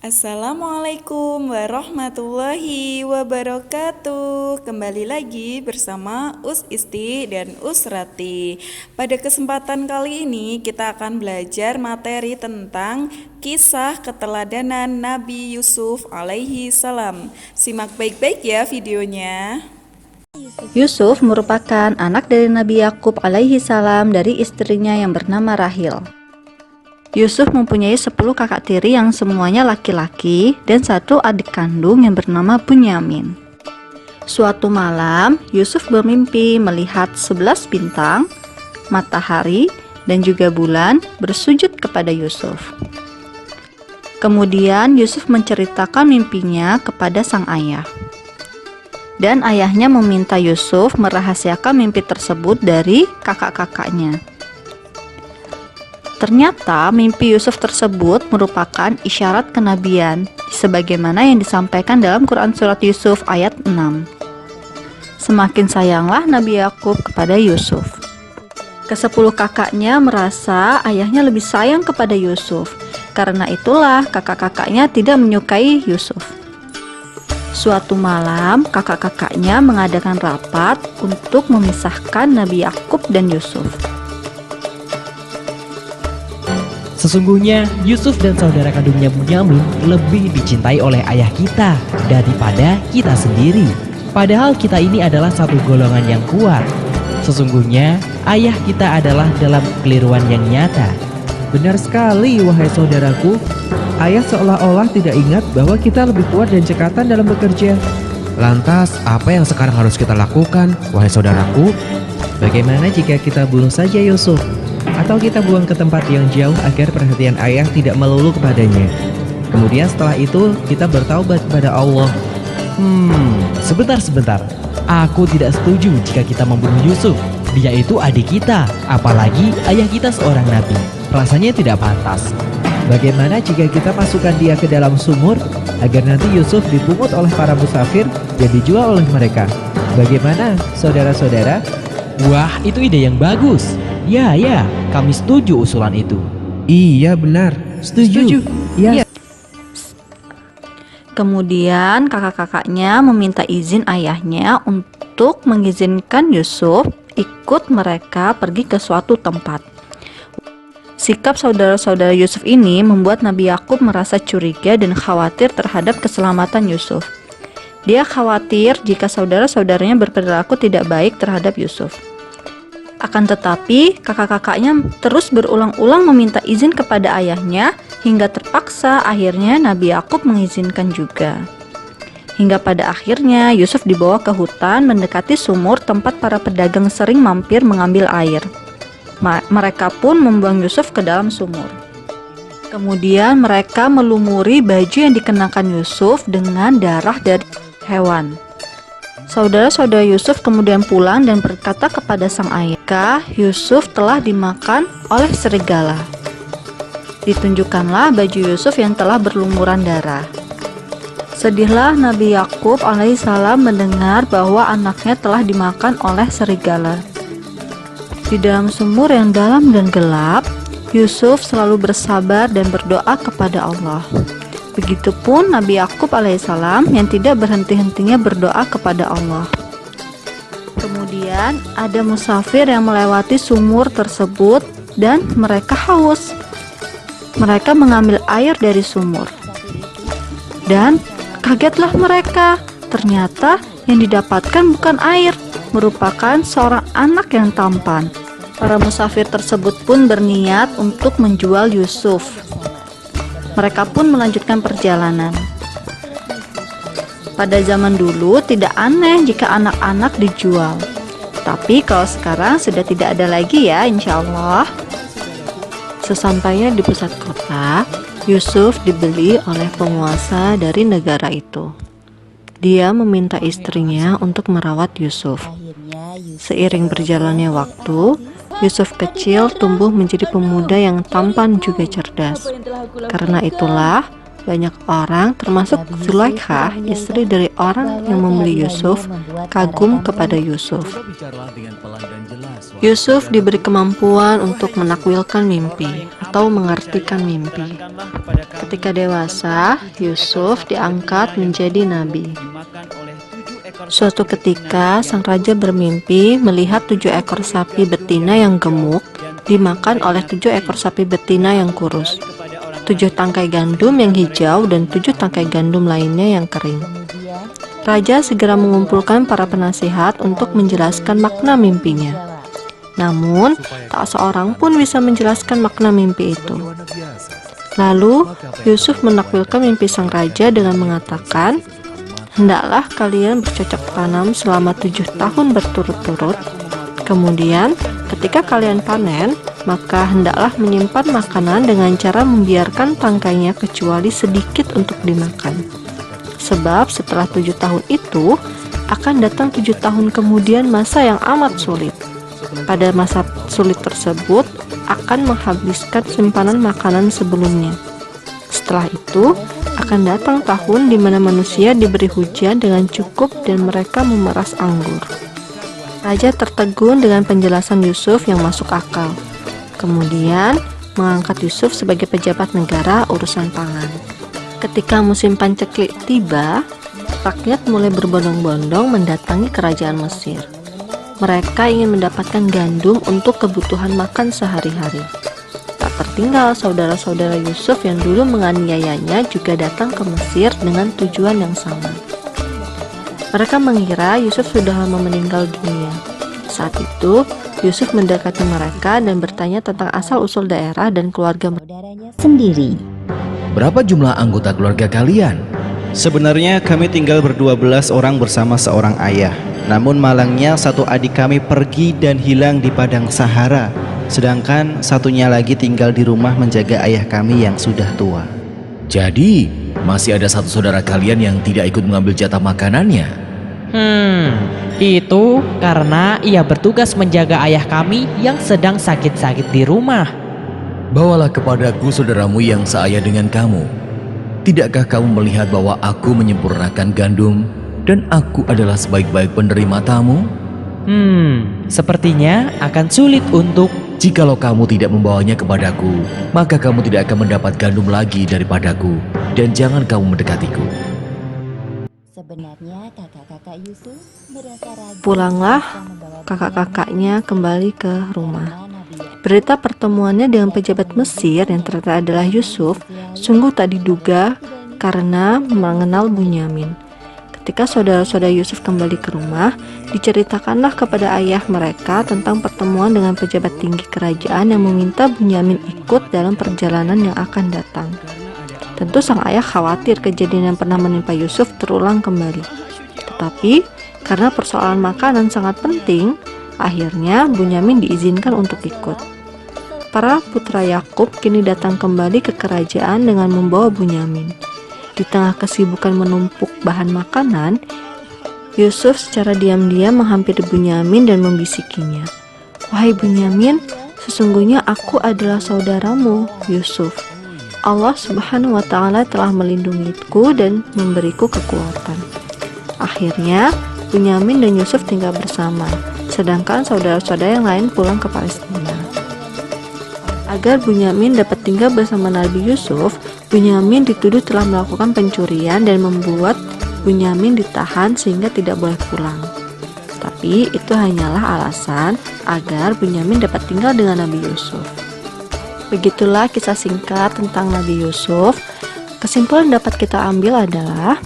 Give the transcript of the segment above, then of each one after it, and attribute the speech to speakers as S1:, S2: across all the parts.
S1: Assalamualaikum warahmatullahi wabarakatuh. Kembali lagi bersama Us Isti dan Us Rati. Pada kesempatan kali ini kita akan belajar materi tentang kisah keteladanan Nabi Yusuf alaihi salam. Simak baik-baik ya videonya.
S2: Yusuf merupakan anak dari Nabi Yakub alaihi salam dari istrinya yang bernama Rahil. Yusuf mempunyai 10 kakak tiri yang semuanya laki-laki dan 1 adik kandung yang bernama Bunyamin. Suatu malam, Yusuf bermimpi melihat 11 bintang, matahari, dan juga bulan bersujud kepada Yusuf. Kemudian Yusuf menceritakan mimpinya kepada sang ayah. Dan ayahnya meminta Yusuf merahasiakan mimpi tersebut dari kakak-kakaknya. Ternyata mimpi Yusuf tersebut merupakan isyarat kenabian sebagaimana yang disampaikan dalam Quran Surat Yusuf ayat 6. Semakin sayanglah Nabi Yakub kepada Yusuf. Ke-10 kakaknya merasa ayahnya lebih sayang kepada Yusuf. Karena itulah kakak-kakaknya tidak menyukai Yusuf. Suatu malam kakak-kakaknya mengadakan rapat untuk memisahkan Nabi Yakub dan Yusuf.
S3: Sesungguhnya Yusuf dan saudara kandungnya Bunyamin lebih dicintai oleh ayah kita daripada kita sendiri. Padahal kita ini adalah satu golongan yang kuat. Sesungguhnya ayah kita adalah dalam kekeliruan yang nyata.
S4: Benar sekali wahai saudaraku. Ayah seolah-olah tidak ingat bahwa kita lebih kuat dan cekatan dalam bekerja.
S5: Lantas, apa yang sekarang harus kita lakukan, wahai saudaraku?
S4: Bagaimana jika kita bunuh saja Yusuf? Atau kita buang ke tempat yang jauh agar perhatian ayah tidak melulu kepadanya. Kemudian setelah itu kita bertaubat kepada Allah.
S3: Sebentar. Aku tidak setuju jika kita membunuh Yusuf. Dia itu adik kita, apalagi ayah kita seorang nabi. Rasanya tidak pantas.
S4: Bagaimana jika kita masukkan dia ke dalam sumur agar nanti Yusuf dipungut oleh para musafir dan dijual oleh mereka? Bagaimana saudara-saudara?
S3: Wah, itu ide yang bagus. Ya, kami setuju usulan itu.
S5: Iya benar, setuju.
S4: Ya.
S2: Kemudian kakak-kakaknya meminta izin ayahnya untuk mengizinkan Yusuf ikut mereka pergi ke suatu tempat. Sikap saudara-saudara Yusuf ini membuat Nabi Yakub merasa curiga dan khawatir terhadap keselamatan Yusuf. Dia khawatir jika saudara-saudaranya berperilaku tidak baik terhadap Yusuf. Akan tetapi, kakak-kakaknya terus berulang-ulang meminta izin kepada ayahnya hingga terpaksa akhirnya Nabi Yakub mengizinkan juga. Hingga pada akhirnya Yusuf dibawa ke hutan mendekati sumur tempat para pedagang sering mampir mengambil air. Mereka pun membuang Yusuf ke dalam sumur. Kemudian mereka melumuri baju yang dikenakan Yusuf dengan darah dari hewan. Saudara-saudara Yusuf kemudian pulang dan berkata kepada sang ayah, Yusuf telah dimakan oleh serigala. Ditunjukkanlah baju Yusuf yang telah berlumuran darah. Sedihlah Nabi Yakub alaihissalam mendengar bahwa anaknya telah dimakan oleh serigala. Di dalam sumur yang dalam dan gelap, Yusuf selalu bersabar dan berdoa kepada Allah. Begitupun Nabi Yakub alaihissalam yang tidak berhenti-hentinya berdoa kepada Allah. Kemudian ada musafir yang melewati sumur tersebut dan mereka haus. Mereka mengambil air dari sumur. Dan kagetlah mereka, ternyata yang didapatkan bukan air, merupakan seorang anak yang tampan. Para musafir tersebut pun berniat untuk menjual Yusuf. Mereka pun melanjutkan perjalanan. Pada zaman dulu tidak aneh jika anak-anak dijual. Tapi kalau sekarang sudah tidak ada lagi ya, insya Allah. Sesampainya di pusat kota, Yusuf dibeli oleh penguasa dari negara itu. Dia meminta istrinya untuk merawat Yusuf. Seiring berjalannya waktu, Yusuf kecil tumbuh menjadi pemuda yang tampan juga cerdas. Karena itulah banyak orang termasuk Zulaikha, istri dari orang yang membeli Yusuf, kagum kepada Yusuf. Yusuf diberi kemampuan untuk menakwilkan mimpi atau mengartikan mimpi. Ketika dewasa, Yusuf diangkat menjadi nabi. Suatu ketika, sang raja bermimpi melihat 7 ekor sapi betina yang gemuk dimakan oleh 7 ekor sapi betina yang kurus, 7 tangkai gandum yang hijau, dan 7 tangkai gandum lainnya yang kering. Raja segera mengumpulkan para penasihat untuk menjelaskan makna mimpinya. Namun, tak seorang pun bisa menjelaskan makna mimpi itu. Lalu, Yusuf menakwilkan mimpi sang raja dengan mengatakan, "Hendaklah kalian bercocok tanam selama 7 tahun berturut-turut. Kemudian, ketika kalian panen, maka hendaklah menyimpan makanan dengan cara membiarkan tangkainya kecuali sedikit untuk dimakan. Sebab setelah 7 tahun itu, akan datang 7 tahun kemudian masa yang amat sulit. Pada masa sulit tersebut, akan menghabiskan simpanan makanan sebelumnya. Setelah itu, akan datang tahun di mana manusia diberi hujan dengan cukup dan mereka memeras anggur." Raja tertegun dengan penjelasan Yusuf yang masuk akal. Kemudian mengangkat Yusuf sebagai pejabat negara urusan pangan. Ketika musim panceklik tiba, rakyat mulai berbondong-bondong mendatangi kerajaan Mesir. Mereka ingin mendapatkan gandum untuk kebutuhan makan sehari-hari. Tak tertinggal saudara-saudara Yusuf yang dulu menganiayanya juga datang ke Mesir dengan tujuan yang sama. Mereka mengira Yusuf sudah lama meninggal dunia. Saat itu, Yusuf mendekati mereka dan bertanya tentang asal-usul daerah dan keluarga saudaranya sendiri.
S5: Berapa jumlah anggota keluarga kalian?
S6: Sebenarnya kami tinggal ber-12 orang bersama seorang ayah. Namun malangnya satu adik kami pergi dan hilang di padang Sahara, sedangkan satunya lagi tinggal di rumah menjaga ayah kami yang sudah tua.
S5: Jadi, masih ada satu saudara kalian yang tidak ikut mengambil jatah makanannya?
S3: Itu karena ia bertugas menjaga ayah kami yang sedang sakit-sakit di rumah.
S5: Bawalah kepadaku saudaramu yang seayah dengan kamu. Tidakkah kamu melihat bahwa aku menyempurnakan gandum dan aku adalah sebaik-baik penerima tamu?
S3: Sepertinya akan sulit untuk...
S5: Jikalau kamu tidak membawanya kepadaku, maka kamu tidak akan mendapat gandum lagi daripadaku, dan jangan kamu mendekatiku.
S7: Sebenarnya kakak-kakak Yusuf merasa ragu.
S2: Pulanglah kakak-kakaknya kembali ke rumah. Berita pertemuannya dengan pejabat Mesir yang ternyata adalah Yusuf sungguh tak diduga karena mengenal Bunyamin. Ketika saudara-saudara Yusuf kembali ke rumah, diceritakanlah kepada ayah mereka tentang pertemuan dengan pejabat tinggi kerajaan yang meminta Bunyamin ikut dalam perjalanan yang akan datang. Tentu sang ayah khawatir kejadian yang pernah menimpa Yusuf terulang kembali. Tetapi, karena persoalan makanan sangat penting, akhirnya Bunyamin diizinkan untuk ikut. Para putra Yakub kini datang kembali ke kerajaan dengan membawa Bunyamin. Di tengah kesibukan menumpuk bahan makanan, Yusuf secara diam-diam menghampiri Bunyamin dan membisikinya, "Wahai Bunyamin, sesungguhnya aku adalah saudaramu, Yusuf. Allah Subhanahu wa Ta'ala telah melindungiku dan memberiku kekuatan." Akhirnya, Bunyamin dan Yusuf tinggal bersama, sedangkan saudara-saudara yang lain pulang ke Palestina. Agar Bunyamin dapat tinggal bersama Nabi Yusuf, Bunyamin dituduh telah melakukan pencurian dan membuat Bunyamin ditahan sehingga tidak boleh pulang. Tapi itu hanyalah alasan agar Bunyamin dapat tinggal dengan Nabi Yusuf. Begitulah kisah singkat tentang Nabi Yusuf. Kesimpulan dapat kita ambil adalah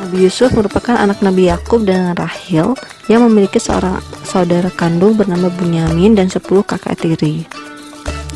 S2: Nabi Yusuf merupakan anak Nabi Yakub dan Rahil yang memiliki seorang saudara kandung bernama Bunyamin dan 10 kakak tiri.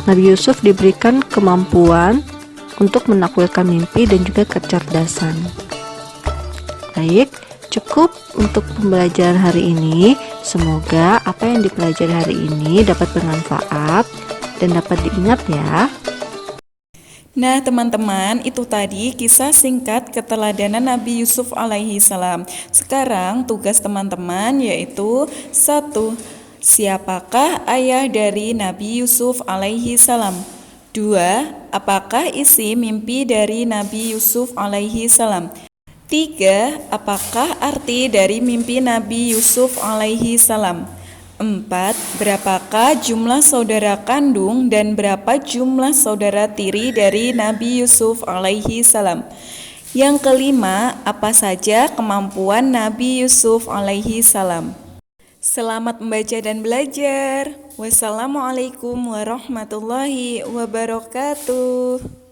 S2: Nabi Yusuf diberikan kemampuan untuk menakwilkan mimpi dan juga kecerdasan. Baik, cukup untuk pembelajaran hari ini. Semoga apa yang dipelajari hari ini dapat bermanfaat dan dapat diingat ya.
S1: Nah teman-teman, itu tadi kisah singkat keteladanan Nabi Yusuf alaihi salam. Sekarang tugas teman-teman yaitu 1. Siapakah ayah dari Nabi Yusuf alaihi salam? 2. Apakah isi mimpi dari Nabi Yusuf alaihi salam? 3. Apakah arti dari mimpi Nabi Yusuf alaihi salam? 4. Berapakah jumlah saudara kandung dan berapa jumlah saudara tiri dari Nabi Yusuf alaihi salam? Yang kelima, apa saja kemampuan Nabi Yusuf alaihi salam? Selamat membaca dan belajar. Wassalamualaikum warahmatullahi wabarakatuh.